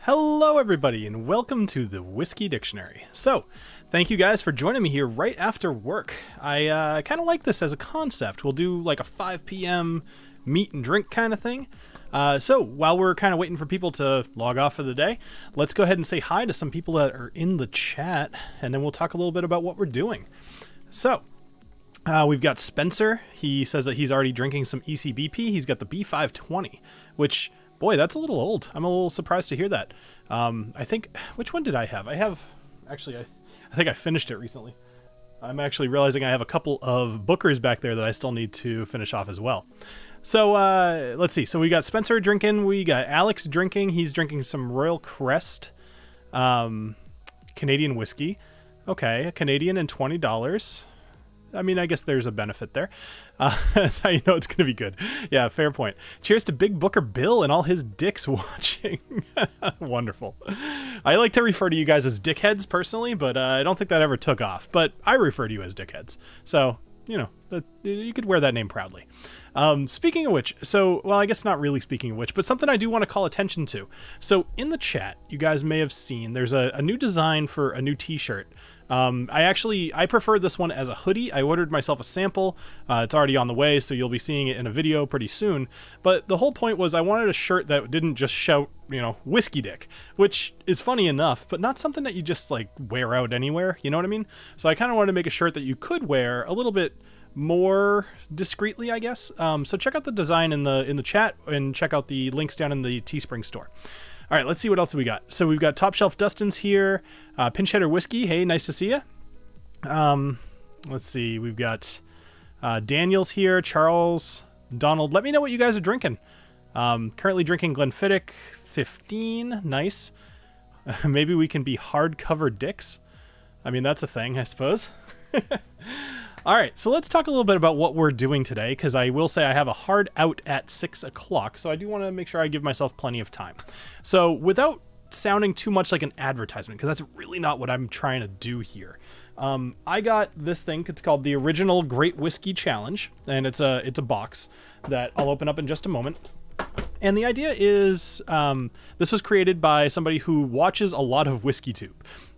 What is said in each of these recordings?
Hello everybody and welcome to the Whiskey Dictionary. So, thank you guys for joining me here right after work. I kind of like this as a concept. We'll do like a 5 p.m. meet and drink kind of thing. So, while we're kind of waiting for people to log off for the day, let's go ahead and say hi to some people that are in the chat, and then we'll talk a little bit about what we're doing. So, we've got Spencer. He says that he's already drinking some ECBP. He's got the B520, which... boy, that's a little old. I'm a little surprised to hear that. I think, which one did I have? I think I finished it recently. I'm actually realizing I have a couple of Bookers back there that I still need to finish off as well. So let's see. So we got Spencer drinking. We got Alex drinking. He's drinking some Royal Crest Canadian whiskey. Okay, a Canadian and $20. I mean, I guess there's a benefit there. That's how you know it's going to be good. Yeah, fair point. Cheers to Big Booker Bill and all his dicks watching. Wonderful. I like to refer to you guys as dickheads personally, but I don't think that ever took off. But I refer to you as dickheads. So, you know, you could wear that name proudly. Speaking of which, well, I guess not really speaking of which, but something I do want to call attention to. So in the chat, you guys may have seen there's a new design for a new t-shirt. I prefer this one as a hoodie. I ordered myself a sample. It's already on the way, so you'll be seeing it in a video pretty soon. But the whole point was I wanted a shirt that didn't just shout, you know, whiskey dick, which is funny enough, but not something that you just like wear out anywhere. You know what I mean? So I kind of wanted to make a shirt that you could wear a little bit more discreetly, I guess. So check out the design in the chat and check out the links down in the Teespring store. All right, let's see what else we got. So we've got Top Shelf Dustin's here. Pinch Hitter Whiskey. Hey, nice to see you. Let's see. We've got Daniel's here. Charles, Donald. Let me know what you guys are drinking. Currently drinking Glenfiddich 15. Nice. Maybe we can be hardcover dicks. I mean, that's a thing, I suppose. All right, so let's talk a little bit about what we're doing today, because I will say I have a hard out at 6 o'clock, so I do want to make sure I give myself plenty of time. So without sounding too much like an advertisement, because that's really not what I'm trying to do here, I got this thing. It's called the Original Great Whiskey Challenge, and it's a box that I'll open up in just a moment. And the idea is this was created by somebody who watches a lot of WhiskeyTube.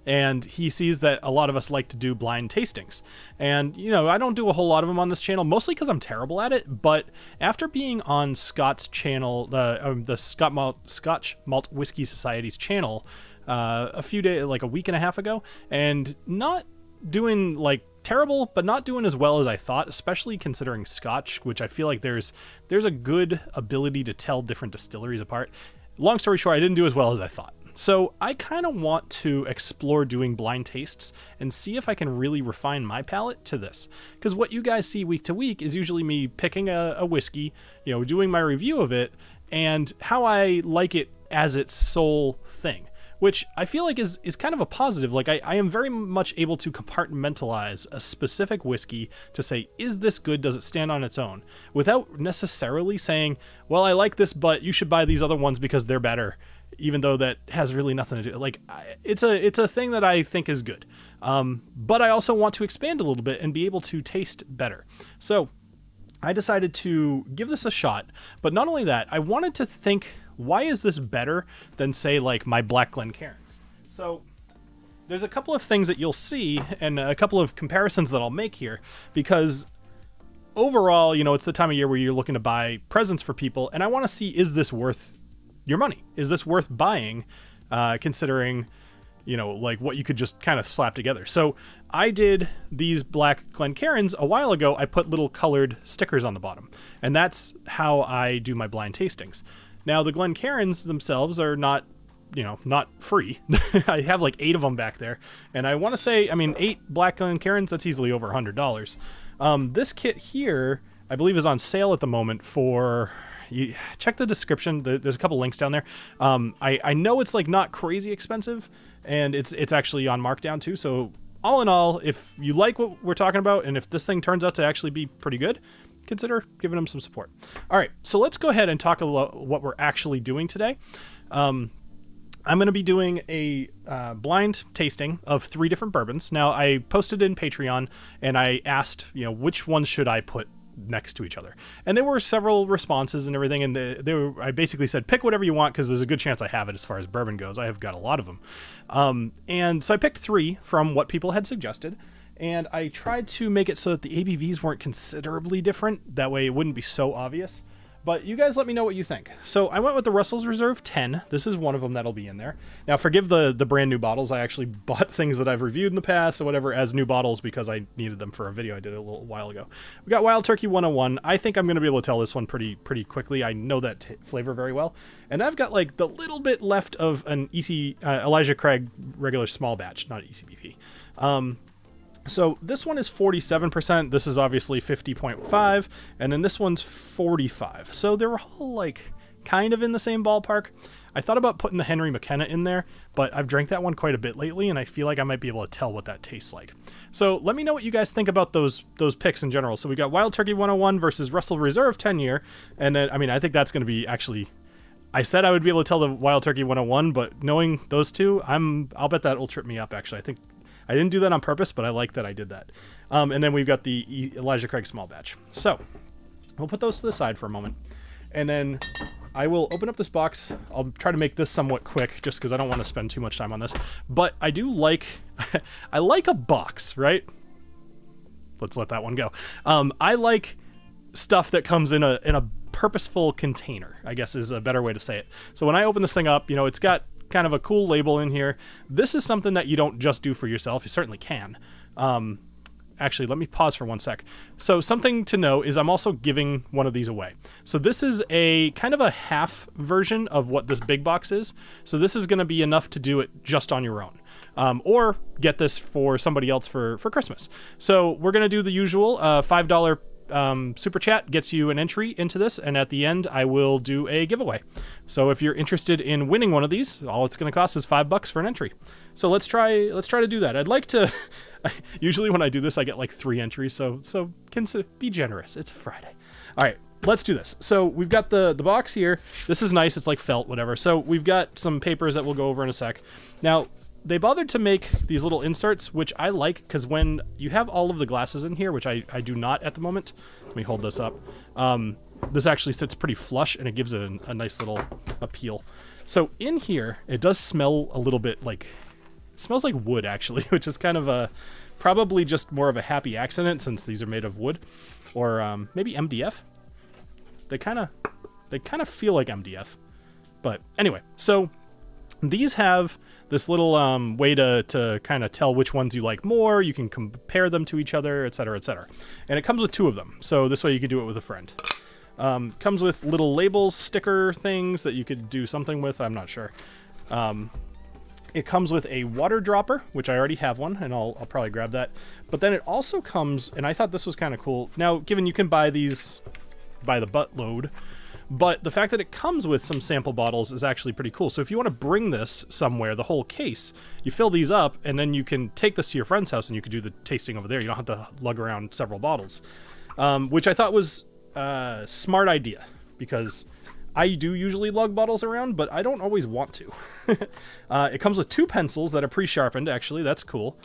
And he sees that a lot of us like to do blind tastings. And, you know, I don't do a whole lot of them on this channel, mostly because I'm terrible at it. But after being on Scott's channel, the Scotch Malt Whiskey Society's channel a few days, like a week and a half ago, and not doing like terrible, but not doing as well as I thought, especially considering Scotch, which I feel like there's a good ability to tell different distilleries apart. Long story short, I didn't do as well as I thought. So I kind of want to explore doing blind tastes and see if I can really refine my palate to this. Because what you guys see week to week is usually me picking a whiskey, you know, doing my review of it, and how I like it as its sole thing. Which I feel like is kind of a positive. Like I am very much able to compartmentalize a specific whiskey to say, is this good? Does it stand on its own? Without necessarily saying, well, I like this, but you should buy these other ones because they're better. Even though that has really nothing to do, like it's a thing that I think is good. But I also want to expand a little bit and be able to taste better. So I decided to give this a shot, but not only that, I wanted to think, why is this better than say like my Black Glencairns? So there's a couple of things that you'll see and a couple of comparisons that I'll make here, because overall, you know, it's the time of year where you're looking to buy presents for people. And I want to see, is this worth your money? Is this worth buying, considering, you know, like what you could just kind of slap together? So I did these Black Glencairns a while ago. I put little colored stickers on the bottom, and that's how I do my blind tastings. Now the Glencairns themselves are not, you know, not free. I have like 8 of them back there, and I want to say, I mean, 8 Black Glencairns, that's easily over $100. This kit here, I believe, is on sale at the moment for... You check the description. There's a couple links down there. I know it's like not crazy expensive, and it's actually on markdown too. So all in all, if you like what we're talking about, and if this thing turns out to actually be pretty good, consider giving them some support. All right, so let's go ahead and talk about what we're actually doing today. I'm going to be doing a blind tasting of 3 different bourbons. Now, I posted in Patreon, and I asked, you know, which ones should I put next to each other. And there were several responses and everything, and I basically said, pick whatever you want, because there's a good chance I have it as far as bourbon goes. I have got a lot of them. And so I picked 3 from what people had suggested, and I tried to make it so that the ABVs weren't considerably different. That way it wouldn't be so obvious. But you guys let me know what you think. So I went with the Russell's Reserve 10. This is one of them that'll be in there. Now, forgive the brand new bottles. I actually bought things that I've reviewed in the past or whatever as new bottles because I needed them for a video I did a little while ago. We got Wild Turkey 101. I think I'm going to be able to tell this one pretty quickly. I know that flavor very well. And I've got like the little bit left of an Elijah Craig regular small batch, not ECBP. So this one is 47%. This is obviously 50.5, and then this one's 45. So they're all like kind of in the same ballpark. I thought about putting the Henry McKenna in there, but I've drank that one quite a bit lately, and I feel like I might be able to tell what that tastes like. So let me know what you guys think about those picks in general. So we got Wild Turkey 101 versus Russell Reserve 10 year, and then I mean I think that's going to be actually. I said I would be able to tell the Wild Turkey 101, but knowing those two, I'll bet that will trip me up. Actually, I think. I didn't do that on purpose, but I like that I did that. And then we've got the Elijah Craig small batch. So we'll put those to the side for a moment. And then I will open up this box. I'll try to make this somewhat quick just because I don't want to spend too much time on this. But I do like, I like a box, right? Let's let that one go. I like stuff that comes in a purposeful container, I guess is a better way to say it. So when I open this thing up, you know, it's got kind of a cool label in here. This is something that you don't just do for yourself. You certainly can. Actually, let me pause for one sec. So something to know is I'm also giving one of these away. So this is a kind of a half version of what this big box is. So this is going to be enough to do it just on your own. Or get this for somebody else for Christmas. So we're going to do the usual $5 super chat gets you an entry into this, and at the end I will do a giveaway. So if you're interested in winning one of these, all it's going to cost is $5 for an entry. So let's try to do that. I'd like to usually when I do this I get like 3 entries, so be generous. It's a Friday. All right, let's do this. So we've got the box here. This is nice. It's like felt, whatever. So we've got some papers that we'll go over in a sec. Now they bothered to make these little inserts, which I like, because when you have all of the glasses in here, which I do not at the moment. Let me hold this up. This actually sits pretty flush, and it gives it a nice little appeal. So in here, it does smell a little bit like, it smells like wood, actually, which is kind of probably just more of a happy accident since these are made of wood. Or maybe MDF. They kind of feel like MDF. But anyway, so these have this little way to kind of tell which ones you like more. You can compare them to each other, etc., etc. And it comes with 2 of them, so this way you can do it with a friend. Comes with little labels, sticker things that you could do something with. I'm not sure. It comes with a water dropper, which I already have one, and I'll probably grab that. But then it also comes, and I thought this was kind of cool. Now, given you can buy these by the buttload, but the fact that it comes with some sample bottles is actually pretty cool. So if you want to bring this somewhere, the whole case, you fill these up, and then you can take this to your friend's house, and you can do the tasting over there. You don't have to lug around several bottles, which I thought was a smart idea, because I do usually lug bottles around, but I don't always want to. It comes with 2 pencils that are pre-sharpened, actually. That's cool.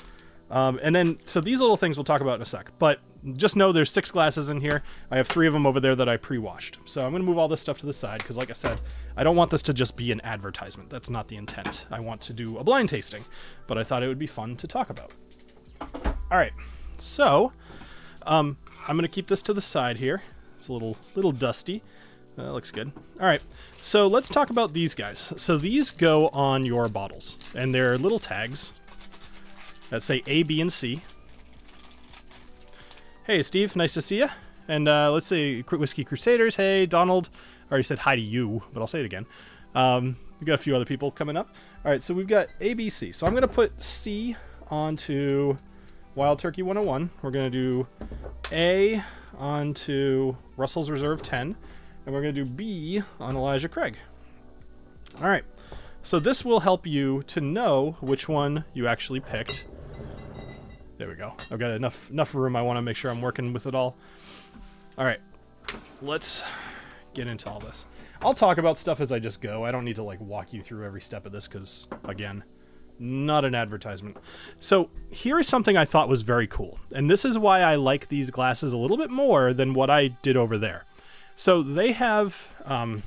And then, so these little things we'll talk about in a sec. But just know there's 6 glasses in here. I have 3 of them over there that I pre-washed. So I'm going to move all this stuff to the side because, like I said, I don't want this to just be an advertisement. That's not the intent. I want to do a blind tasting, but I thought it would be fun to talk about. All right, so I'm going to keep this to the side here. It's a little dusty. That looks good. All right, so let's talk about these guys. So these go on your bottles, and they're little tags that say A, B, and C. Hey, Steve, nice to see you. And let's say Whiskey Crusaders. Hey, Donald. I already said hi to you, but I'll say it again. We got a few other people coming up. All right, so we've got A, B, C. So I'm going to put C onto Wild Turkey 101. We're going to do A onto Russell's Reserve 10. And we're going to do B on Elijah Craig. All right, so this will help you to know which one you actually picked. There we go. I've got enough room. I want to make sure I'm working with it all. All right, let's get into all this. I'll talk about stuff as I just go. I don't need to like walk you through every step of this because, again, not an advertisement. So here is something I thought was very cool. And this is why I like these glasses a little bit more than what I did over there. So they have,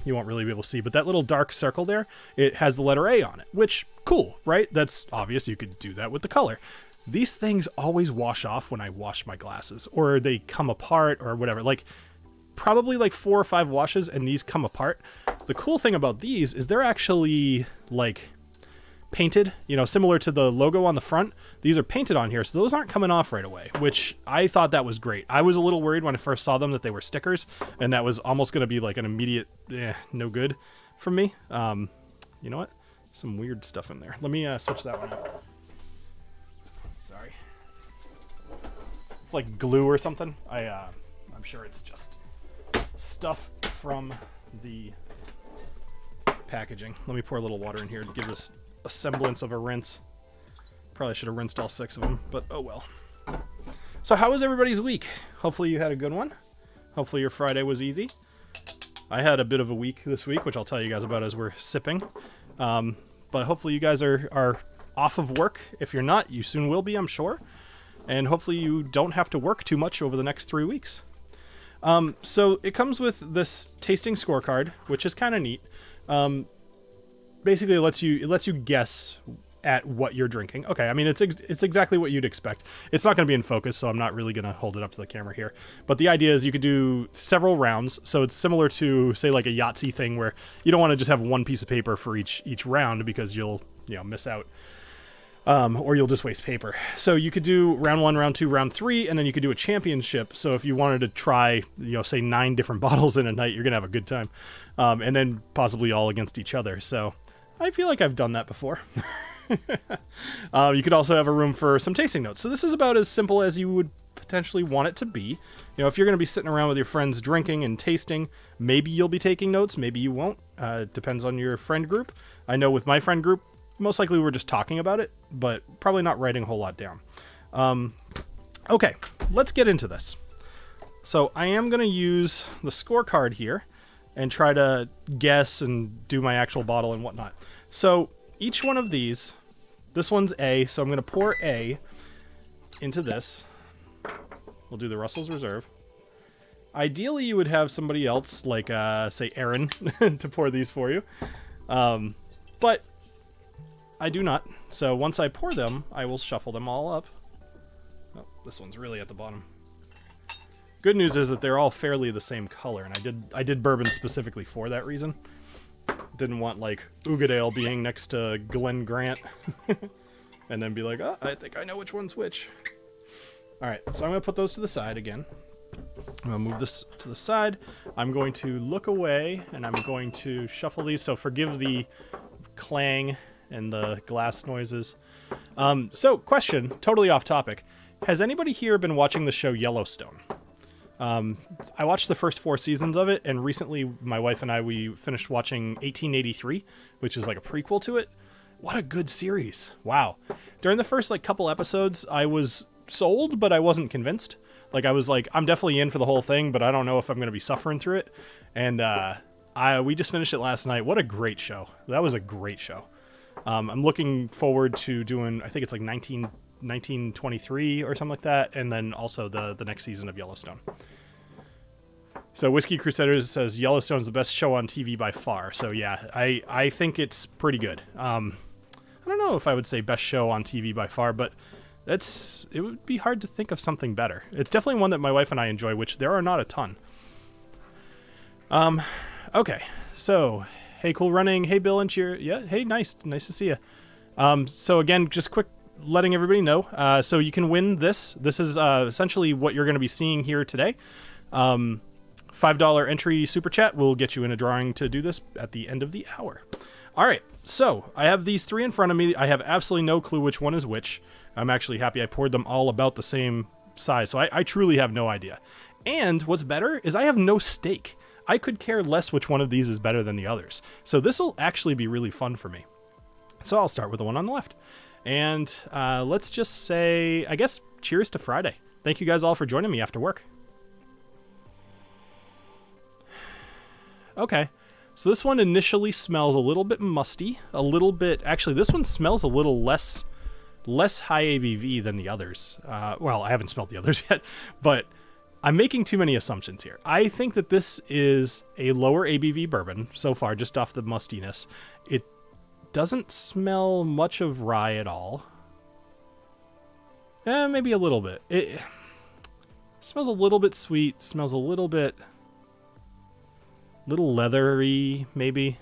you won't really be able to see, but that little dark circle there, it has the letter A on it, which, cool, right? That's obvious. You could do that with the color. These things always wash off when I wash my glasses, or they come apart or whatever. Like, probably like 4 or 5 washes and these come apart. The cool thing about these is they're actually like painted, you know, similar to the logo on the front. These are painted on here, so those aren't coming off right away, which I thought that was great. I was a little worried when I first saw them that they were stickers, and that was almost going to be like an immediate no good from me. You know what? Some weird stuff in there. Let me switch that one out. Sorry. It's like glue or something. I'm sure it's just stuff from the packaging. Let me pour a little water in here to give this a semblance of a rinse. Probably should have rinsed all 6 of them, but oh well. So how was everybody's week? Hopefully you had a good one. Hopefully your Friday was easy. I had a bit of a week this week, which I'll tell you guys about as we're sipping. But hopefully you guys are off of work. If you're not, you soon will be, I'm sure. And hopefully you don't have to work too much over the next 3 weeks. So it comes with this tasting scorecard, which is kind of neat. Basically, it lets you guess at what you're drinking. Okay, I mean, it's exactly what you'd expect. It's not going to be in focus, so I'm not really going to hold it up to the camera here. But the idea is you could do several rounds, so it's similar to, say, like a Yahtzee thing where you don't want to just have one piece of paper for each round because you'll miss out. Or you'll just waste paper. So you could do round 1, round 2, round 3, and then you could do a championship. So if you wanted to try, say 9 different bottles in a night, you're going to have a good time. And then possibly all against each other. So I feel like I've done that before. You could also have a room for some tasting notes. So this is about as simple as you would potentially want it to be. If you're going to be sitting around with your friends drinking and tasting, maybe you'll be taking notes, maybe you won't. It depends on your friend group. I know with my friend group, most likely we're just talking about it, but probably not writing a whole lot down. Okay, let's get into this. So I am going to use the scorecard here and try to guess and do my actual bottle and whatnot. So each one of these, this one's A, so I'm going to pour A into this. We'll do the Russell's Reserve. Ideally, you would have somebody else, like, say, Aaron, to pour these for you. But I do not. So once I pour them, I will shuffle them all up. Oh, this one's really at the bottom. Good news is that they're all fairly the same color, and I did bourbon specifically for that reason. Didn't want, like, Ugadale being next to Glen Grant and then be like, oh, I think I know which one's which. All right, so I'm going to put those to the side again. I'm going to move this to the side. I'm going to look away, and I'm going to shuffle these. So forgive the clang and the glass noises. So, question, totally off topic. Has anybody here been watching the show Yellowstone? I watched the first 4 seasons of it, and recently my wife and we finished watching 1883, which is like a prequel to it. What a good series. Wow. During the first couple episodes, I was sold, but I wasn't convinced. I was like, I'm definitely in for the whole thing, but I don't know if I'm going to be suffering through it. And we just finished it last night. What a great show. That was a great show. I'm looking forward to doing, I think it's like 1923 or something like that, and then also the next season of Yellowstone. So Whiskey Crusaders says Yellowstone's the best show on TV by far. So yeah, I think it's pretty good. I don't know if I would say best show on TV by far, but it would be hard to think of something better. It's definitely one that my wife and I enjoy, which there are not a ton. Okay, so hey, Cool Running. Hey, Bill and Cheer. Yeah, hey, nice to see you. So again, just quick letting everybody know. So you can win this. This is essentially what you're going to be seeing here today. $5 entry super chat will get you in a drawing to do this at the end of the hour. All right, so I have these 3 in front of me. I have absolutely no clue which one is which. I'm actually happy I poured them all about the same size, so I truly have no idea. And what's better is I have no stake. I could care less which one of these is better than the others. So this will actually be really fun for me. So I'll start with the one on the left. And let's just say, I guess, cheers to Friday. Thank you guys all for joining me after work. Okay, So this one initially smells a little bit musty, a little bit, actually this one smells a little less high ABV than the others. Well, I haven't smelled the others yet, but I'm making too many assumptions here. I think that this is a lower ABV bourbon so far, just off the mustiness. It doesn't smell much of rye at all. Maybe a little bit. It smells a little bit sweet, smells a little leathery, maybe.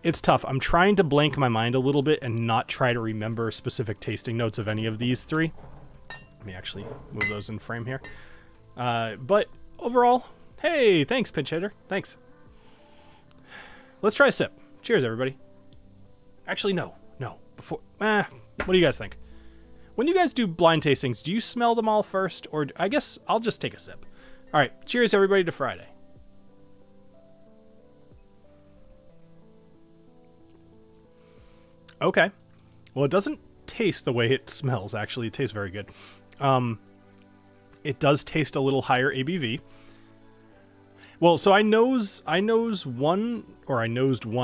It's tough. I'm trying to blank my mind a little bit and not try to remember specific tasting notes of any of these three. Let me actually move those in frame here. But overall, hey, thanks, pinch hitter. Thanks. Let's try a sip. Cheers, everybody. Actually, no. Before, what do you guys think? When you guys do blind tastings, do you smell them all first? Or I guess I'll just take a sip. All right, cheers, everybody, to Friday. Okay. Well, it doesn't taste the way it smells, actually. It tastes very good. It does taste a little higher ABV. Well, so I nosed one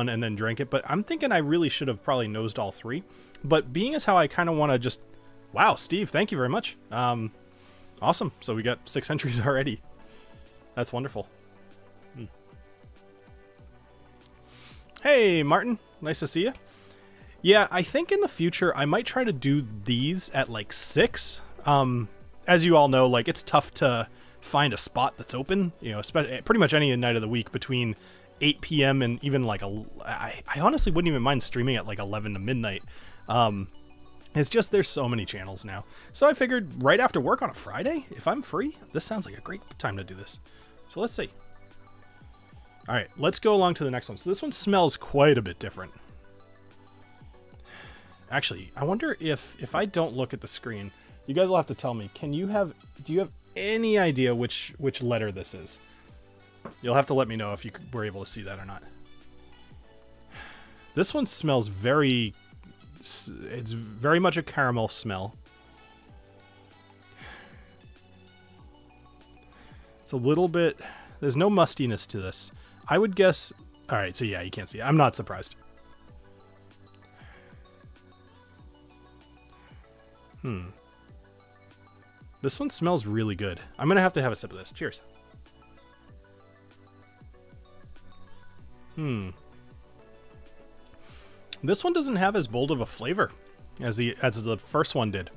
and then drank it, but I'm thinking I really should have probably nosed all three. But being as how I kind of want to just... Wow, Steve, thank you very much. Awesome. So we got 6 entries already. That's wonderful. Hey, Martin. Nice to see you. Yeah, I think in the future I might try to do these at like 6. As you all know, like it's tough to find a spot that's open, you know, pretty much any night of the week between 8 p.m. and even like I honestly wouldn't even mind streaming at like 11 to midnight. It's just there's so many channels now. So I figured right after work on a Friday, if I'm free, this sounds like a great time to do this. So let's see. All right, let's go along to the next one. So this one smells quite a bit different. Actually, I wonder if I don't look at the screen, you guys will have to tell me. Do you have any idea which letter this is? You'll have to let me know if you were able to see that or not. This one smells it's very much a caramel smell. It's a little bit, there's no mustiness to this. I would guess, all right, so yeah, you can't see it. I'm not surprised. This one smells really good. I'm going to have a sip of this. Cheers. This one doesn't have as bold of a flavor as the first one did.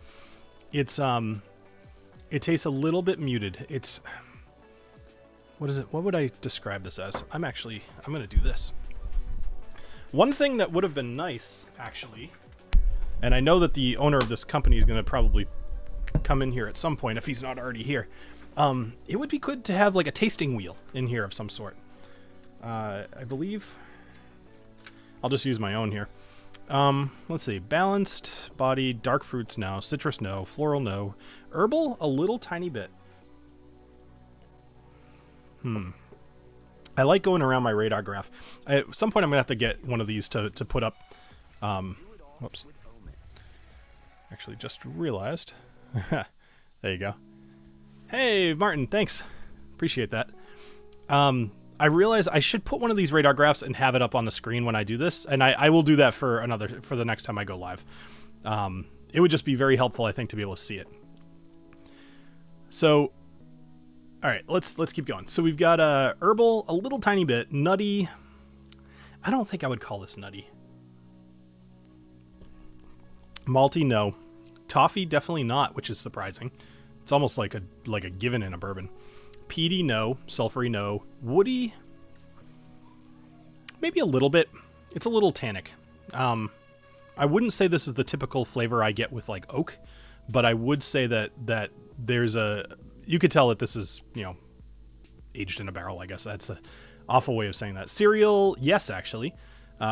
It's it tastes a little bit muted. It's, what is it? What would I describe this as? I'm going to do this. One thing that would have been nice, actually, and I know that the owner of this company is going to probably come in here at some point if he's not already here. It would be good to have like a tasting wheel in here of some sort. I believe I'll just use my own here. Let's see. Balanced body, dark fruits, no. Citrus, no. Floral, no. Herbal, a little tiny bit. I like going around my radar graph. At some point I'm going to have to get one of these to put up. Whoops. Actually just realized. There you go. Hey, Martin, thanks. Appreciate that. I realize I should put one of these radar graphs and have it up on the screen when I do this, and I will do that for the next time I go live. It would just be very helpful, I think, to be able to see it. So, all right, let's keep going. So we've got herbal, a little tiny bit, nutty. I don't think I would call this nutty. Malty, no. Toffee, definitely not, which is surprising. It's almost like a given in a bourbon. Peaty, no. Sulfury, no. Woody, maybe a little bit. It's a little tannic. I wouldn't say this is the typical flavor I get with like oak, but I would say that there's you could tell that this is, you know, aged in a barrel. I guess that's an awful way of saying that. Cereal, yes, actually.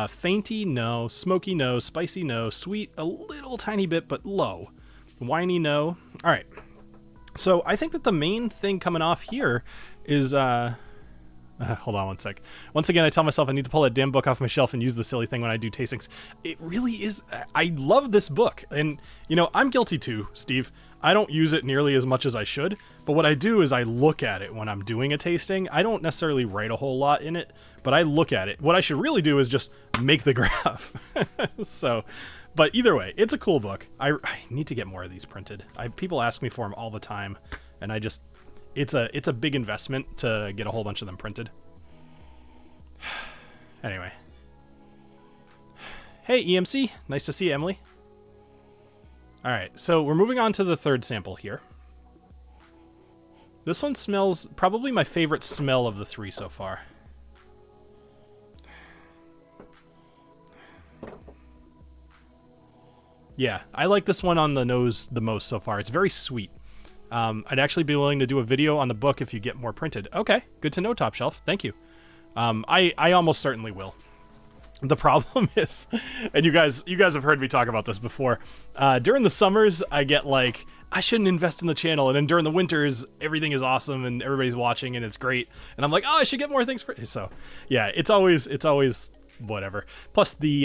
Fainty, no. Smoky, no. Spicy, no. Sweet, a little tiny bit, but low. Winey, no. All right. So I think that the main thing coming off here is, hold on one sec. Once again, I tell myself I need to pull that damn book off my shelf and use the silly thing when I do tastings. It really is. I love this book. And, you know, I'm guilty too, Steve. I don't use it nearly as much as I should, but what I do is I look at it when I'm doing a tasting. I don't necessarily write a whole lot in it, but I look at it. What I should really do is just make the graph. So, but either way, it's a cool book. I need to get more of these printed. People ask me for them all the time, and it's a big investment to get a whole bunch of them printed. Anyway. Hey, EMC. Nice to see you, Emily. All right, so we're moving on to the third sample here. This one smells probably my favorite smell of the three so far. Yeah, I like this one on the nose the most so far. It's very sweet. I'd actually be willing to do a video on the book if you get more printed. Okay, good to know, Top Shelf. Thank you. I almost certainly will. The problem is, and you guys have heard me talk about this before, during the summers, I get like, I shouldn't invest in the channel, and then during the winters, everything is awesome, and everybody's watching, and it's great, and I'm like, oh, I should get more things for, so, yeah, it's always whatever. Plus the,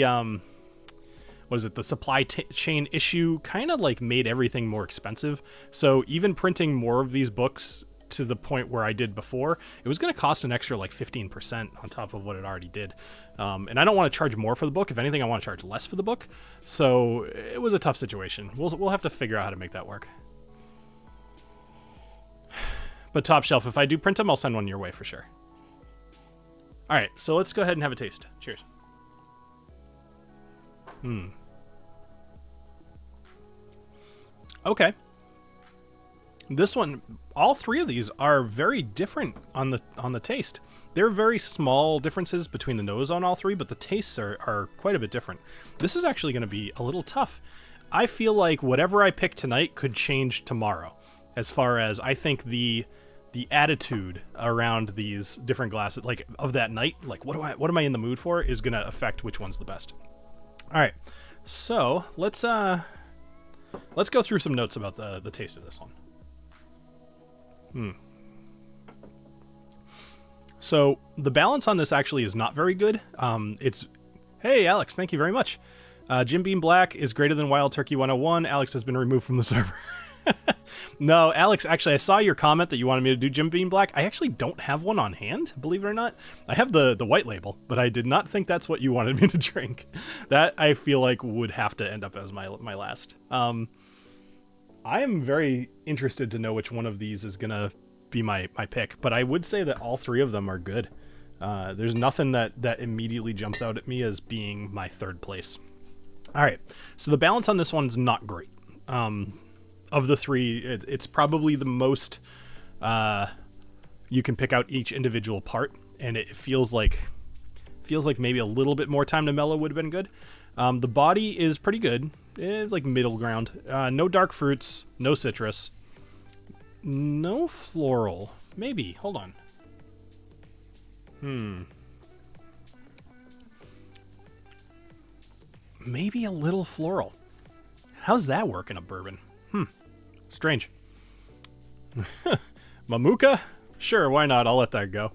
the supply chain issue kind of like made everything more expensive, so even printing more of these books to the point where I did before, it was going to cost an extra like 15% on top of what it already did. And I don't want to charge more for the book. If anything, I want to charge less for the book. So it was a tough situation. We'll have to figure out how to make that work. But Top Shelf, if I do print them, I'll send one your way for sure. All right, so let's go ahead and have a taste. Cheers. Okay. This one, all three of these are very different on the taste. There are very small differences between the nose on all three, but the tastes are quite a bit different. This is actually going to be a little tough. I feel like whatever I pick tonight could change tomorrow, as far as I think the attitude around these different glasses, like of that night, like what am I in the mood for, is going to affect which one's the best. All right, so let's go through some notes about the taste of this one. So the balance on this actually is not very good. Hey Alex, thank you very much. Jim Beam Black is greater than Wild Turkey 101. Alex has been removed from the server. No, Alex, actually, I saw your comment that you wanted me to do Jim Beam Black. I actually don't have one on hand, believe it or not. I have the white label, but I did not think that's what you wanted me to drink. That I feel like would have to end up as my last. I am very interested to know which one of these is going to be my pick, but I would say that all three of them are good. There's nothing that immediately jumps out at me as being my third place. All right, so the balance on this one's not great. Of the three, it's probably the most you can pick out each individual part, and it feels like maybe a little bit more time to mellow would have been good. The body is pretty good, like middle ground. No dark fruits, no citrus, no floral. Maybe, hold on. Maybe a little floral. How's that work in a bourbon? Strange. Mamuka? Sure, why not? I'll let that go.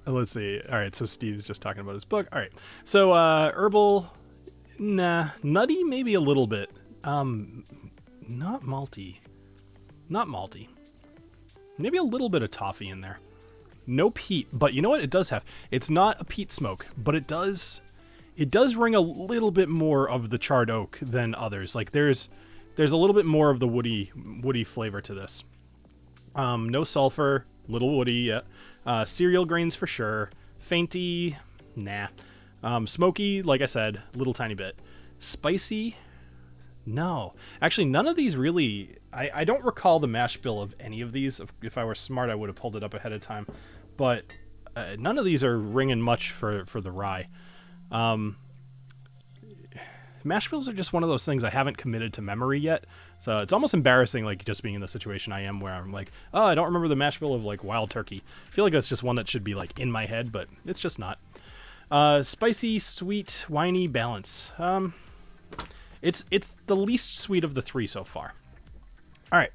Let's see. All right, so Steve's just talking about his book. All right, so herbal, nah. Nutty, maybe a little bit. Not malty. Maybe a little bit of toffee in there. No peat, but you know what it does have? It's not a peat smoke, but it does ring a little bit more of the charred oak than others. Like there's a little bit more of the woody flavor to this. No sulfur, little woody, yeah. Cereal grains for sure. Fainty, nah. Smoky, like I said, little tiny bit. Spicy, no. Actually, none of these really. I don't recall the mash bill of any of these. If I were smart, I would have pulled it up ahead of time. But none of these are ringing much for the rye. Mash bills are just one of those things I haven't committed to memory yet, so it's almost embarrassing, like just being in the situation I am where I'm like, oh, I don't remember the mash bill of like Wild Turkey. I feel like that's just one that should be like in my head, but it's just not. Spicy, sweet, winey balance. It's the least sweet of the three so far. All right,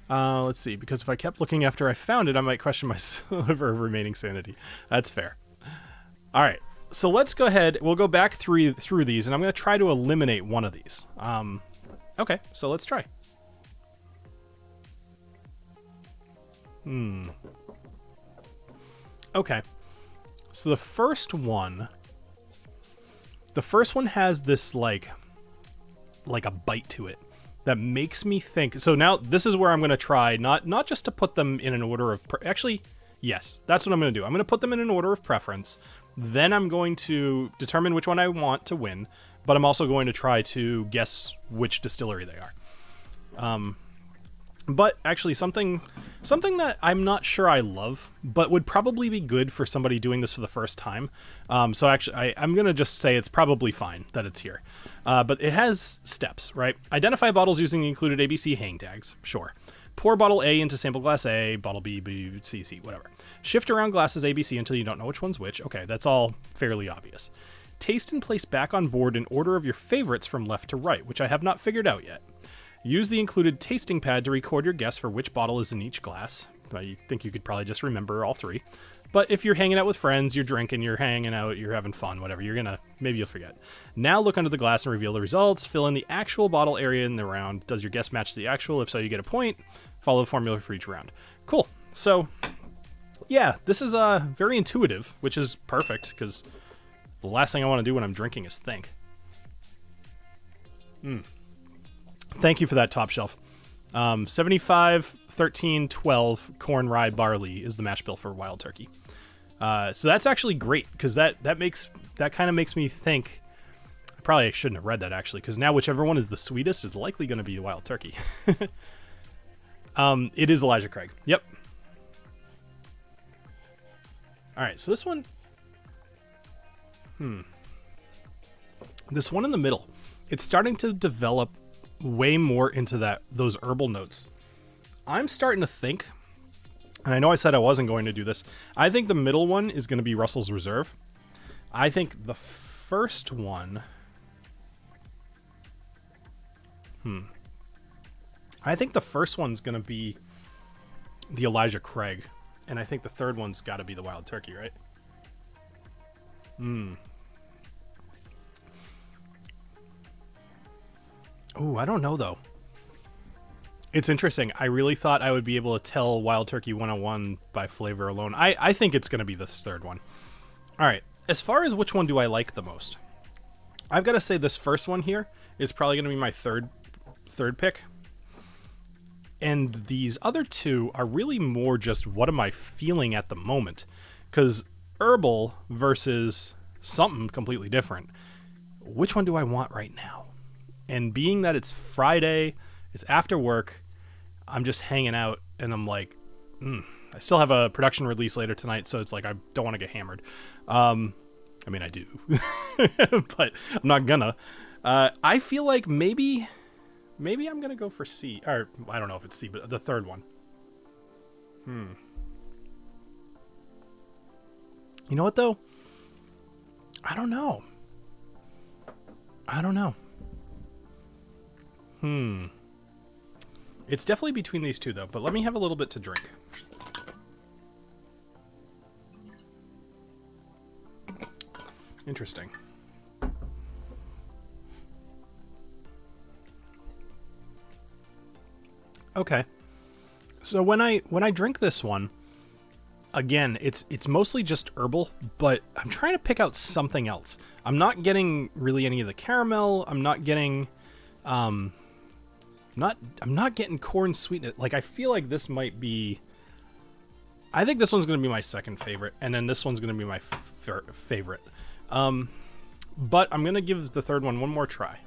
let's see, because if I kept looking after I found it, I might question my sliver of remaining sanity. That's fair. All right. So let's go ahead. We'll go back through these, and I'm going to try to eliminate one of these. Okay, so let's try. Okay. So the first one has this like a bite to it that makes me think. So now this is where I'm going to try not just to put them in an order of actually, yes, that's what I'm going to do. I'm going to put them in an order of preference. Then I'm going to determine which one I want to win, but I'm also going to try to guess which distillery they are. But actually something that I'm not sure I love, but would probably be good for somebody doing this for the first time. So actually, I'm going to just say it's probably fine that it's here. But it has steps, right? Identify bottles using the included ABC hang tags. Sure. Pour bottle A into sample glass A, bottle B, B, C, C, whatever. Shift around glasses A, B, C until you don't know which one's which. Okay, that's all fairly obvious. Taste and place back on board in order of your favorites from left to right, which I have not figured out yet. Use the included tasting pad to record your guess for which bottle is in each glass. I think you could probably just remember all three. But if you're hanging out with friends, you're drinking, you're hanging out, you're having fun, whatever, maybe you'll forget. Now look under the glass and reveal the results. Fill in the actual bottle area in the round. Does your guess match the actual? If so, you get a point. Follow the formula for each round. Cool. So, yeah, this is very intuitive, which is perfect, because the last thing I want to do when I'm drinking is think. Thank you for that, Top Shelf. 75, 13, 12 corn, rye, barley is the mash bill for Wild Turkey. So that's actually great, because that kind of makes me think. I probably shouldn't have read that, actually, because now whichever one is the sweetest is likely going to be Wild Turkey. It is Elijah Craig. Yep. All right, so this one. This one in the middle. It's starting to develop way more into those herbal notes. I'm starting to think, and I know I said I wasn't going to do this, I think the middle one is going to be Russell's Reserve. I think the first one... I think the first one's going to be the Elijah Craig, and I think the third one's got to be the Wild Turkey, right? Oh, I don't know, though. It's interesting. I really thought I would be able to tell Wild Turkey 101 by flavor alone. I think it's going to be this third one. All right. As far as which one do I like the most, I've got to say this first one here is probably going to be my third pick. And these other two are really more just what am I feeling at the moment. Because herbal versus something completely different. Which one do I want right now? And being that it's Friday, it's after work, I'm just hanging out, and I'm like, I still have a production release later tonight, so it's like I don't want to get hammered. I mean, I do, but I'm not gonna. I feel like maybe I'm gonna go for C, or I don't know if it's C, but the third one. You know what, though? I don't know. It's definitely between these two, though, but let me have a little bit to drink. Interesting. Okay. So when I drink this one, again, it's mostly just herbal, but I'm trying to pick out something else. I'm not getting really any of the caramel. I'm not getting I'm not getting corn sweetness. Like, I feel like this might be... I think this one's going to be my second favorite, and then this one's going to be my favorite. But I'm going to give the third one more try.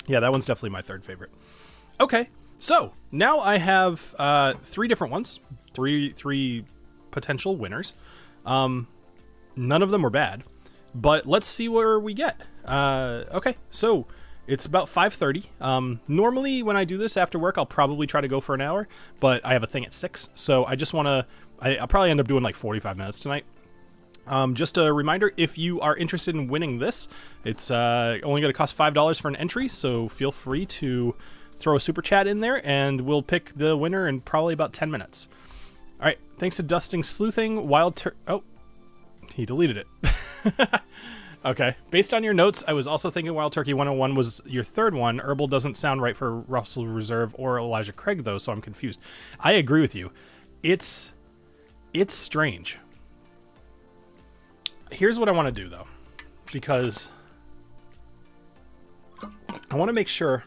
Yeah, that one's definitely my third favorite. Okay, so now I have three different ones. Three potential winners. None of them were bad. But let's see where we get. Okay, so it's about 5:30. Normally when I do this after work, I'll probably try to go for an hour, but I have a thing at 6, so I just want to... I'll probably end up doing like 45 minutes tonight. Just a reminder, if you are interested in winning this, it's only going to cost $5 for an entry, so feel free to throw a super chat in there, and we'll pick the winner in probably about 10 minutes. All right, thanks to Dusting Sleuthing, oh, he deleted it. Okay. Based on your notes, I was also thinking Wild Turkey 101 was your third one. Herbal doesn't sound right for Russell Reserve or Elijah Craig, though, so I'm confused. I agree with you. It's strange. Here's what I want to do, though, because I want to make sure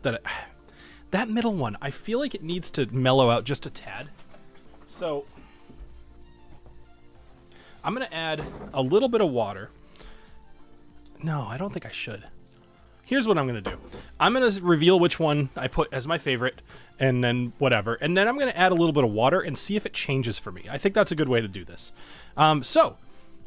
that that middle one, I feel like it needs to mellow out just a tad. So I'm going to add a little bit of water. No, I don't think I should. Here's what I'm going to do. I'm going to reveal which one I put as my favorite, and then whatever. And then I'm going to add a little bit of water and see if it changes for me. I think that's a good way to do this. So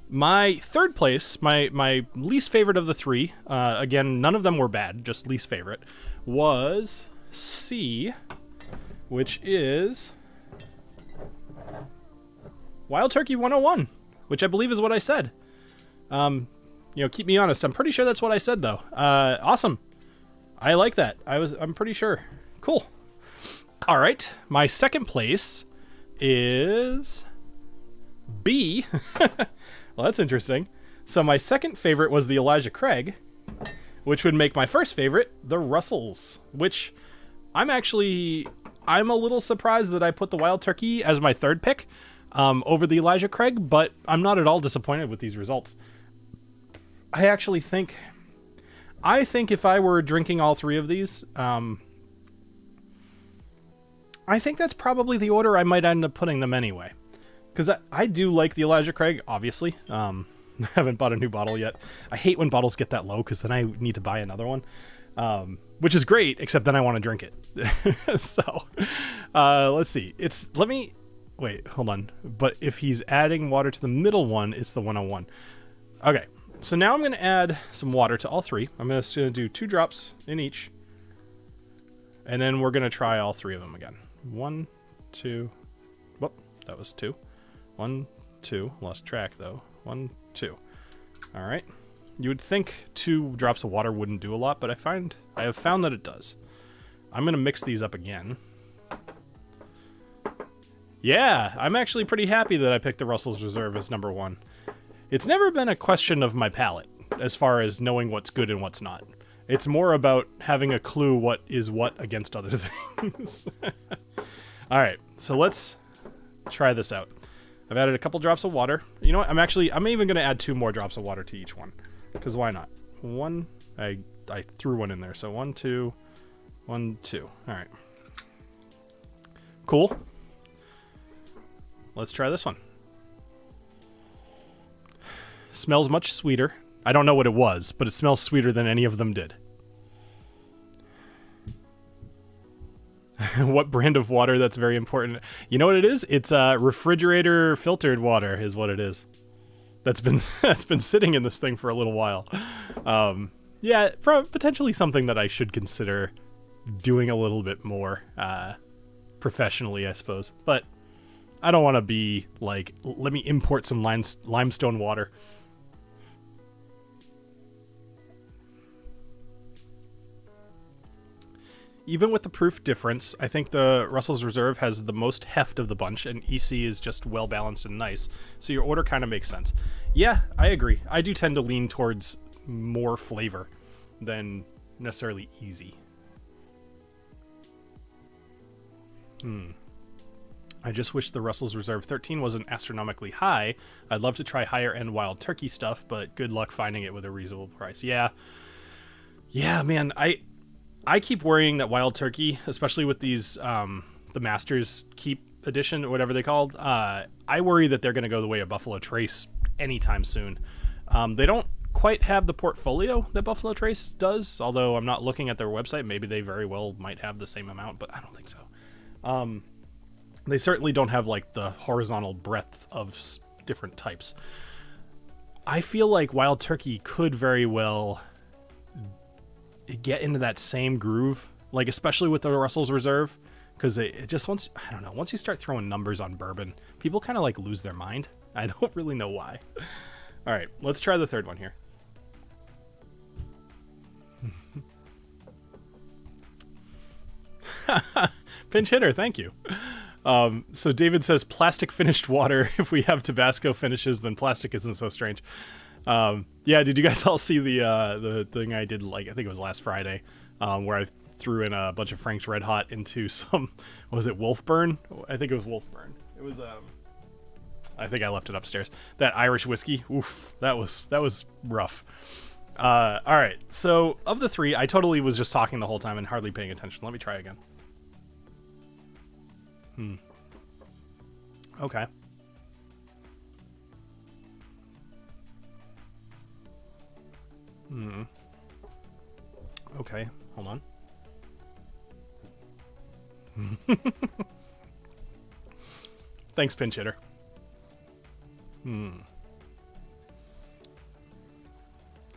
my third place, my least favorite of the three, again, none of them were bad, just least favorite, was C, which is Wild Turkey 101, which I believe is what I said. Keep me honest. I'm pretty sure that's what I said, though. Awesome. I like that. I'm pretty sure. Cool. All right. My second place is B. Well, that's interesting. So my second favorite was the Elijah Craig, which would make my first favorite the Russells, which I'm a little surprised that I put the Wild Turkey as my third pick over the Elijah Craig, but I'm not at all disappointed with these results. I think if I were drinking all three of these, I think that's probably the order I might end up putting them anyway. Because I do like the Elijah Craig, obviously. I haven't bought a new bottle yet. I hate when bottles get that low because then I need to buy another one. Which is great, except then I want to drink it. So, let's see. Wait, hold on. But if he's adding water to the middle one, it's the 101. Okay. So now I'm going to add some water to all three. I'm just going to do 2 drops in each. And then we're going to try all three of them again. 1, 2. Whoop, that was 2. 1, 2. Lost track, though. 1, 2. All right. You would think 2 drops of water wouldn't do a lot, but I have found that it does. I'm going to mix these up again. Yeah, I'm actually pretty happy that I picked the Russell's Reserve as number 1. It's never been a question of my palate as far as knowing what's good and what's not. It's more about having a clue what is what against other things. All right, so let's try this out. I've added a couple drops of water. You know what? I'm even going to add 2 more drops of water to each one, because why not? I threw one in there, so 1, 2, 1, 2. All right. Cool. Let's try this one. Smells much sweeter. I don't know what it was, but it smells sweeter than any of them did. What brand of water? That's very important. You know what it is? It's refrigerator filtered water is what it is. That's been sitting in this thing for a little while. Yeah, potentially something that I should consider doing a little bit more professionally, I suppose. But I don't want to be like, let me import some limestone water. Even with the proof difference, I think the Russell's Reserve has the most heft of the bunch, and EC is just well balanced and nice. So your order kind of makes sense. Yeah, I agree. I do tend to lean towards more flavor than necessarily easy. I just wish the Russell's Reserve 13 wasn't astronomically high. I'd love to try higher end Wild Turkey stuff, but good luck finding it with a reasonable price. Yeah, man, I keep worrying that Wild Turkey, especially with these, the Masters Keep edition or whatever they called, I worry that they're going to go the way of Buffalo Trace anytime soon. They don't quite have the portfolio that Buffalo Trace does, although I'm not looking at their website. Maybe they very well might have the same amount, but I don't think so. They certainly don't have like the horizontal breadth of different types. I feel like Wild Turkey could very well get into that same groove, like especially with the Russell's Reserve, because it just once you start throwing numbers on bourbon, people kind of like lose their mind. I don't really know why. All right, let's try the third one here. Pinch hitter, thank you. So David says plastic finished water. If we have Tabasco finishes, then plastic isn't so strange. Yeah, did you guys all see the thing I did, like, I think it was last Friday, where I threw in a bunch of Frank's Red Hot into some, what was it, Wolfburn? I think it was Wolfburn. It was, I think I left it upstairs. That Irish whiskey, oof, that was rough. All right, so of the three, I totally was just talking the whole time and hardly paying attention. Let me try again. Okay. Okay, hold on. Thanks, pinch hitter.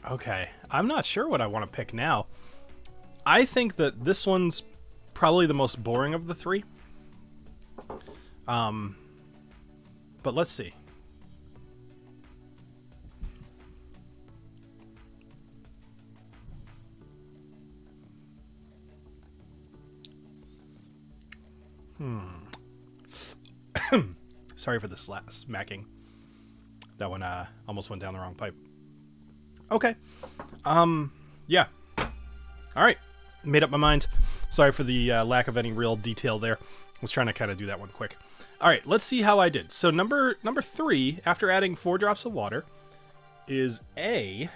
Okay, I'm not sure what I want to pick now. I think that this one's probably the most boring of the three. But let's see. Sorry for the smacking. That one almost went down the wrong pipe. Okay. Yeah. All right. Made up my mind. Sorry for the lack of any real detail there. I was trying to kind of do that one quick. All right, let's see how I did. So number 3, after adding 4 drops of water, is A.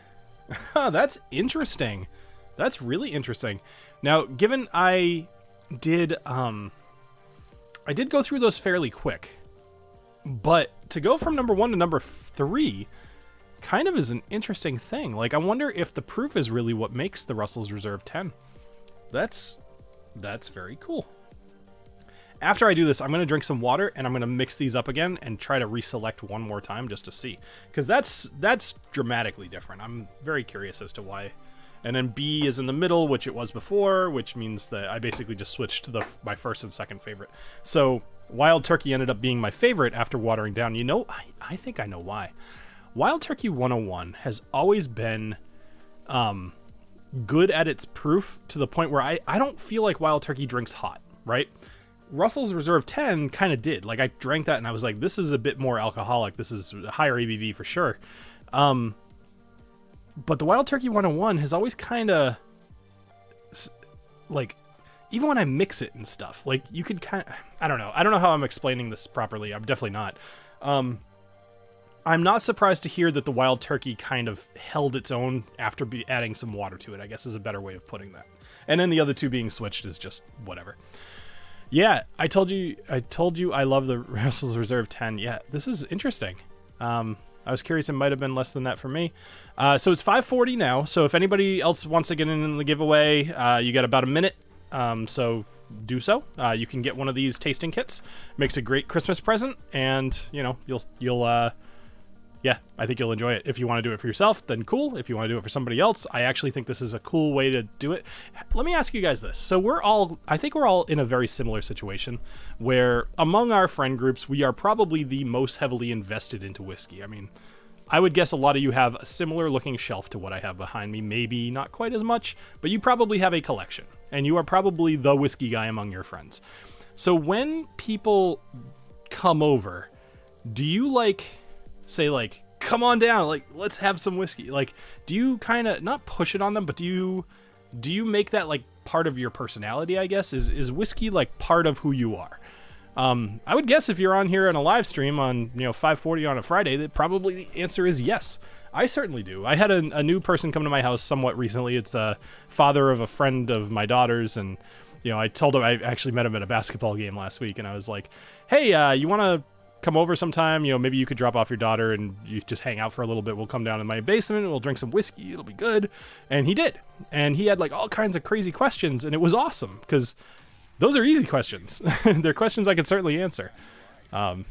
That's interesting. That's really interesting. Now, given I did go through those fairly quick, but to go from number 1 to number 3 kind of is an interesting thing. Like, I wonder if the proof is really what makes the Russell's Reserve 10. That's very cool. After I do this, I'm going to drink some water and I'm going to mix these up again and try to reselect one more time just to see, because that's dramatically different. I'm very curious as to why. And then B is in the middle, which it was before, which means that I basically just switched to my first and second favorite. So Wild Turkey ended up being my favorite after watering down. You know, I think I know why. Wild Turkey 101 has always been good at its proof, to the point where I don't feel like Wild Turkey drinks hot, right? Russell's Reserve 10 kind of did. Like, I drank that and I was like, this is a bit more alcoholic. This is a higher ABV for sure. But the Wild Turkey 101 has always kind of, like, even when I mix it and stuff, like, you could kind of, I don't know how I'm explaining this properly. I'm definitely not. I'm not surprised to hear that the Wild Turkey kind of held its own after adding some water to it, I guess is a better way of putting that. And then the other two being switched is just whatever. Yeah, I told you I love the Russell's Reserve 10. Yeah, this is interesting. I was curious, it might have been less than that for me. So it's 5:40 now, so if anybody else wants to get in the giveaway, you got about a minute, so do so. You can get one of these tasting kits. Makes a great Christmas present, and, you know, you'll yeah, I think you'll enjoy it. If you want to do it for yourself, then cool. If you want to do it for somebody else, I actually think this is a cool way to do it. Let me ask you guys this. So I think we're all in a very similar situation where among our friend groups, we are probably the most heavily invested into whiskey. I mean, I would guess a lot of you have a similar looking shelf to what I have behind me. Maybe not quite as much, but you probably have a collection, and you are probably the whiskey guy among your friends. So when people come over, do you say, like, come on down, like, let's have some whiskey? Like, do you kind of not push it on them, but do you make that like part of your personality, I guess? Is whiskey like part of who you are? I would guess if you're on here on a live stream on 5:40 on a Friday, that probably the answer is yes. I certainly do. I had a new person come to my house somewhat recently. It's a father of a friend of my daughter's, and I told him I actually met him at a basketball game last week, and I was like, hey, you want to come over sometime? Maybe you could drop off your daughter and you just hang out for a little bit. We'll come down in my basement, we'll drink some whiskey, it'll be good. And he did. And he had like all kinds of crazy questions, and it was awesome because those are easy questions. They're questions I could certainly answer. I've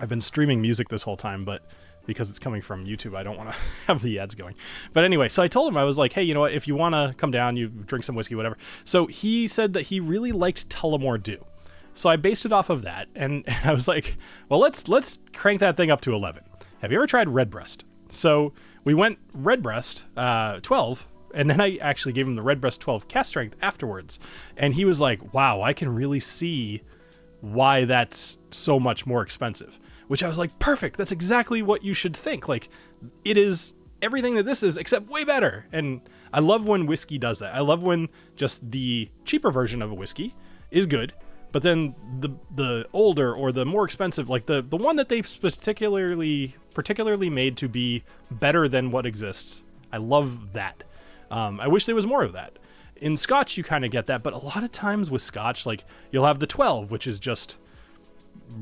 been streaming music this whole time, but because it's coming from YouTube, I don't want to have the ads going. But anyway, so I told him, I was like, hey, you know what, if you want to come down, you drink some whiskey, whatever. So he said that he really liked Tullamore Dew. So I based it off of that, and I was like, well, let's crank that thing up to 11. Have you ever tried Redbreast? So we went Redbreast 12, and then I actually gave him the Redbreast 12 cast strength afterwards. And he was like, wow, I can really see why that's so much more expensive. which I was like, perfect. That's exactly what you should think. Like, it is everything that this is, except way better. And I love when whiskey does that. I love when just the cheaper version of a whiskey is good, but then the older or the more expensive, like the one that they particularly made to be better than what exists. I love that. I wish there was more of that. In Scotch, you kind of get that, but a lot of times with Scotch, like, you'll have the 12, which is just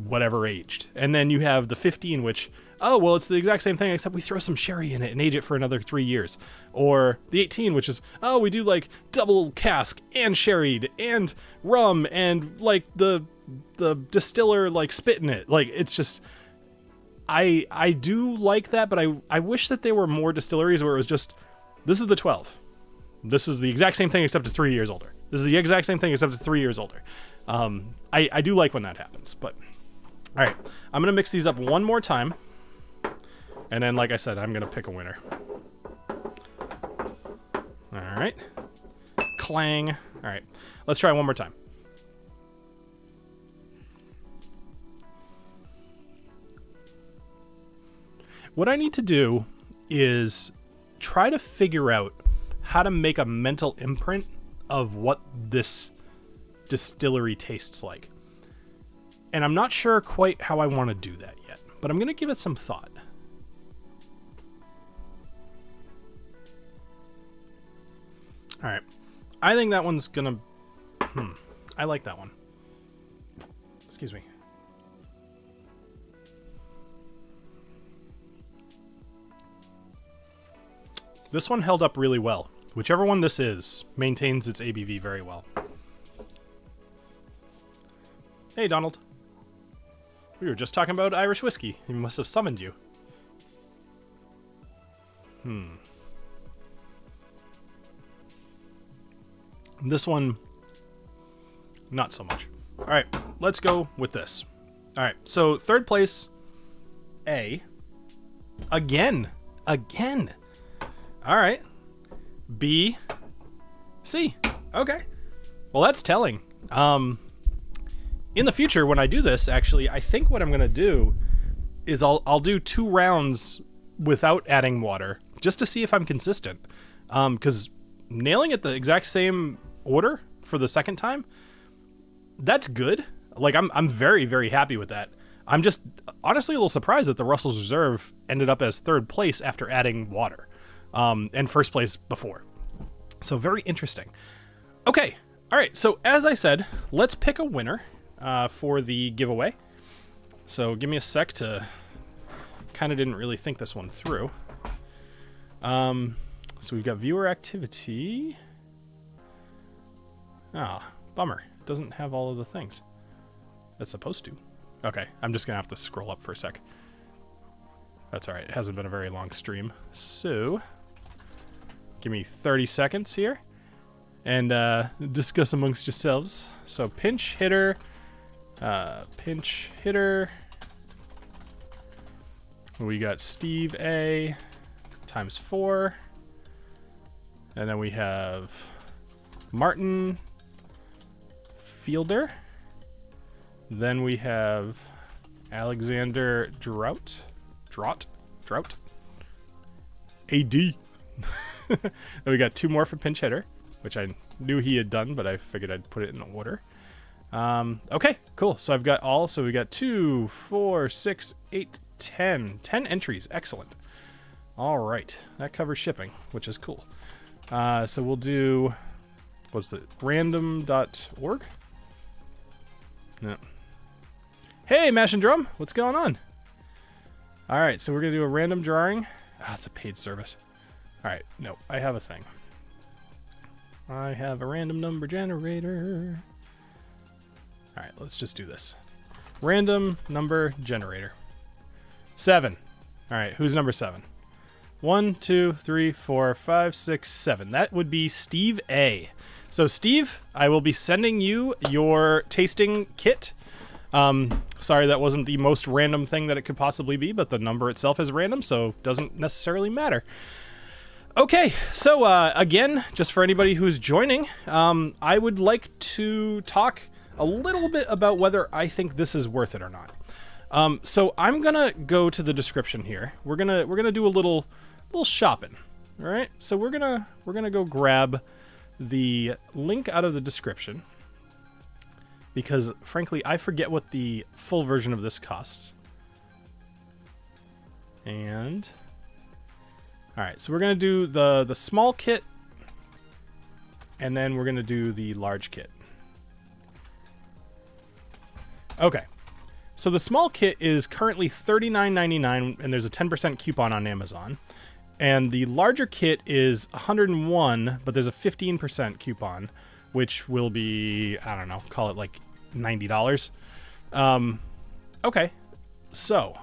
whatever aged. And then you have the 15, which, oh, well, it's the exact same thing, except we throw some sherry in it and age it for another 3 years. Or the 18, which is, oh, we do like double cask and sherried and rum and like the distiller like spit in it. Like, it's just, I do like that, but I wish that there were more distilleries where it was just, this is the 12. This is the exact same thing except it's 3 years older. This is the exact same thing except it's 3 years older. I do like when that happens, but all right, I'm going to mix these up one more time. And then, like I said, I'm going to pick a winner. All right. Clang. All right. Let's try one more time. What I need to do is try to figure out how to make a mental imprint of what this distillery tastes like. And I'm not sure quite how I want to do that yet, but I'm going to give it some thought. All right. I think that one's going to... I like that one. Excuse me. This one held up really well. Whichever one this is maintains its ABV very well. Hey, Donald. We were just talking about Irish whiskey. He must have summoned you. This one, not so much. All right, let's go with this. All right, so third place, A. Again. All right. B, C. Okay. Well, that's telling. In the future, when I do this, actually, I think what I'm going to do is I'll do 2 rounds without adding water just to see if I'm consistent. Because nailing it the exact same order for the second time, that's good. Like, I'm very, very happy with that. I'm just honestly a little surprised that the Russell's Reserve ended up as 3rd place after adding water. And 1st place before. So very interesting. Okay. All right. So as I said, let's pick a winner for the giveaway. So give me a sec to... Kind of didn't really think this one through. So we've got viewer activity. Ah, bummer. It doesn't have all of the things. It's supposed to. Okay. I'm just going to have to scroll up for a sec. That's all right. It hasn't been a very long stream. So... Give me 30 seconds here and discuss amongst yourselves. So pinch hitter. We got Steve A times 4. And then we have Martin Fielder. Then we have Alexander Drought. AD. Then we got 2 more for pinch hitter, which I knew he had done, but I figured I'd put it in order. Okay, cool. So I've got all. So we got 2, 4, 6, 8, 10. 10 entries. Excellent. All right. That covers shipping, which is cool. So we'll do, what's it? Random.org? No. Hey, Mash and Drum. What's going on? All right. So we're going to do a random drawing. Ah, it's a paid service. All right, no, I have a thing. I have a random number generator. All right, let's just do this. Random number generator. 7. All right, who's number 7? 1, 2, 3, 4, 5, 6, 7. That would be Steve A. So, Steve, I will be sending you your tasting kit. Sorry, that wasn't the most random thing that it could possibly be, but the number itself is random, so it doesn't necessarily matter. Okay, so again, just for anybody who's joining, I would like to talk a little bit about whether I think this is worth it or not. So I'm gonna go to the description here. We're gonna do a little shopping. All right. So we're gonna go grab the link out of the description because, frankly, I forget what the full version of this costs. And all right, so we're gonna do the small kit, and then we're gonna do the large kit. Okay. So the small kit is currently $39.99, and there's a 10% coupon on Amazon. And the larger kit is $101, but there's a 15% coupon, which will be, I don't know, call it like $90. Okay, so,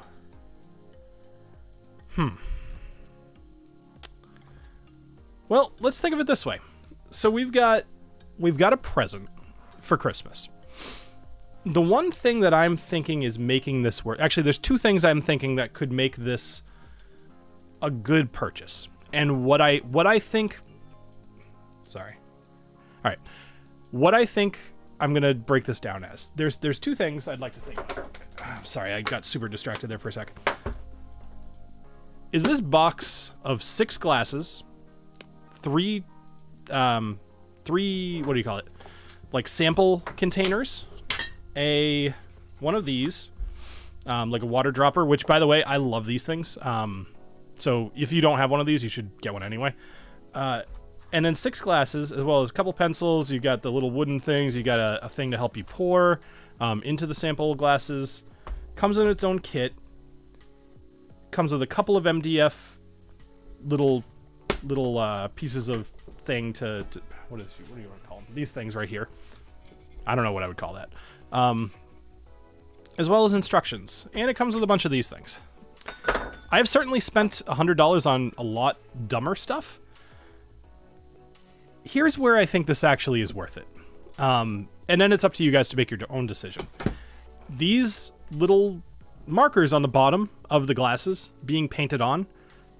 well, let's think of it this way. So we've got a present for Christmas. The one thing that I'm thinking is making this work. Actually, there's two things I'm thinking that could make this a good purchase. And what I think, sorry. All right. What I think I'm going to break this down as. There's two things I'd like to think of. I'm sorry, I got super distracted there for a sec. Is this box of 6 glasses, three, what do you call it? Like sample containers, one of these, like a water dropper, which, by the way, I love these things. So if you don't have one of these, you should get one anyway. And then 6 glasses, as well as a couple pencils. You got the little wooden things. You got a thing to help you pour into the sample glasses. Comes in its own kit. Comes with a couple of MDF little pieces of thing to what do you want to call them? These things right here. I don't know what I would call that. As well as instructions. And it comes with a bunch of these things. I have certainly spent $100 on a lot dumber stuff. Here's where I think this actually is worth it. And then it's up to you guys to make your own decision. These little markers on the bottom of the glasses being painted on,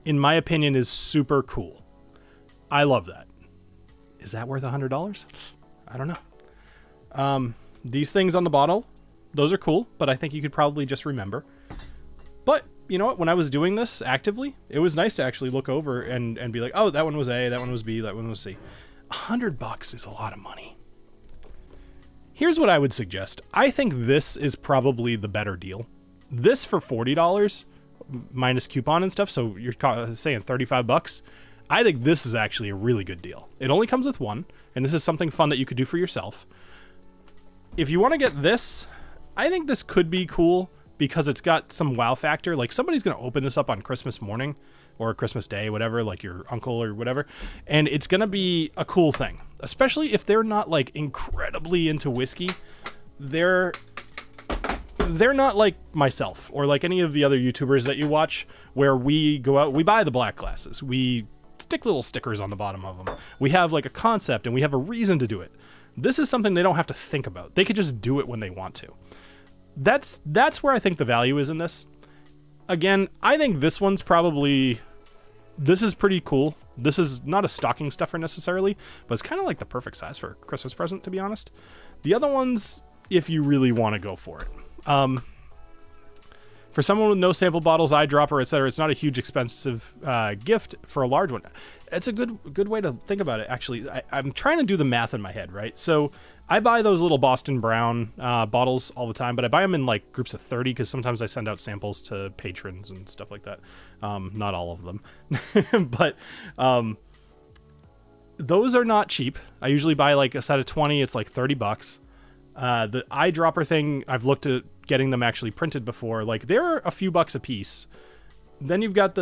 in my opinion, is super cool. I love that. Is that worth $100? I don't know. These things on the bottle, those are cool, but I think you could probably just remember. But you know what? When I was doing this actively, it was nice to actually look over and be like, oh, that one was A, that one was B, that one was C. $100 is a lot of money. Here's what I would suggest. I think this is probably the better deal. This for $40 minus coupon and stuff, so you're saying $35. I think this is actually a really good deal. It only comes with one, and this is something fun that you could do for yourself. If you want to get this, I think this could be cool because it's got some wow factor. Like, somebody's going to open this up on Christmas morning or Christmas Day, whatever, like your uncle or whatever, and it's going to be a cool thing, especially if they're not like incredibly into whiskey. They're not like myself or like any of the other YouTubers that you watch, where we go out, we buy the black glasses, we stick little stickers on the bottom of them. We have like a concept and we have a reason to do it. This is something they don't have to think about. They could just do it when they want to. That's where I think the value is in this. Again, I think this one's probably, this is pretty cool. This is not a stocking stuffer necessarily, but it's kind of like the perfect size for a Christmas present, to be honest. The other ones, if you really want to go for it. For someone with no sample bottles, eyedropper, etc., it's not a huge expensive gift for a large one. It's a good way to think about it, actually. I'm trying to do the math in my head, right? So I buy those little Boston Brown bottles all the time, but I buy them in like groups of 30 because sometimes I send out samples to patrons and stuff like that. Not all of them. But those are not cheap. I usually buy like a set of 20. It's like $30. The eyedropper thing, I've looked at getting them actually printed before. Like, they're a few bucks a piece. Then you've got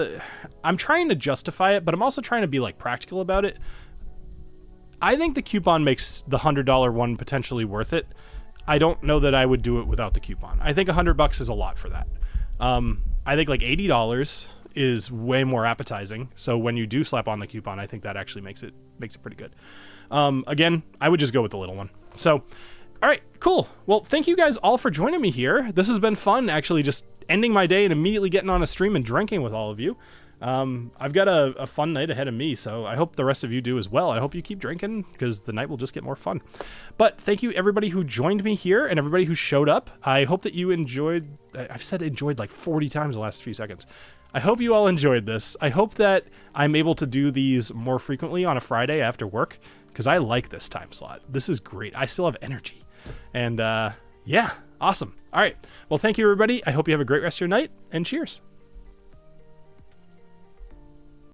I'm trying to justify it, but I'm also trying to be like practical about it. I think the coupon makes the $100 one potentially worth it. I don't know that I would do it without the coupon. I think $100 is a lot for that. I think like $80 is way more appetizing. So when you do slap on the coupon, I think that actually makes it pretty good. Again, I would just go with the little one. So, all right, cool. Well, thank you guys all for joining me here. This has been fun, actually, just ending my day and immediately getting on a stream and drinking with all of you. I've got a fun night ahead of me, so I hope the rest of you do as well. I hope you keep drinking because the night will just get more fun. But thank you everybody who joined me here and everybody who showed up. I hope that you enjoyed. I've said enjoyed like 40 times in the last few seconds. I hope you all enjoyed this. I hope that I'm able to do these more frequently on a Friday after work because I like this time slot. This is great. I still have energy. And yeah, awesome. All right. Well, thank you, everybody. I hope you have a great rest of your night, and cheers.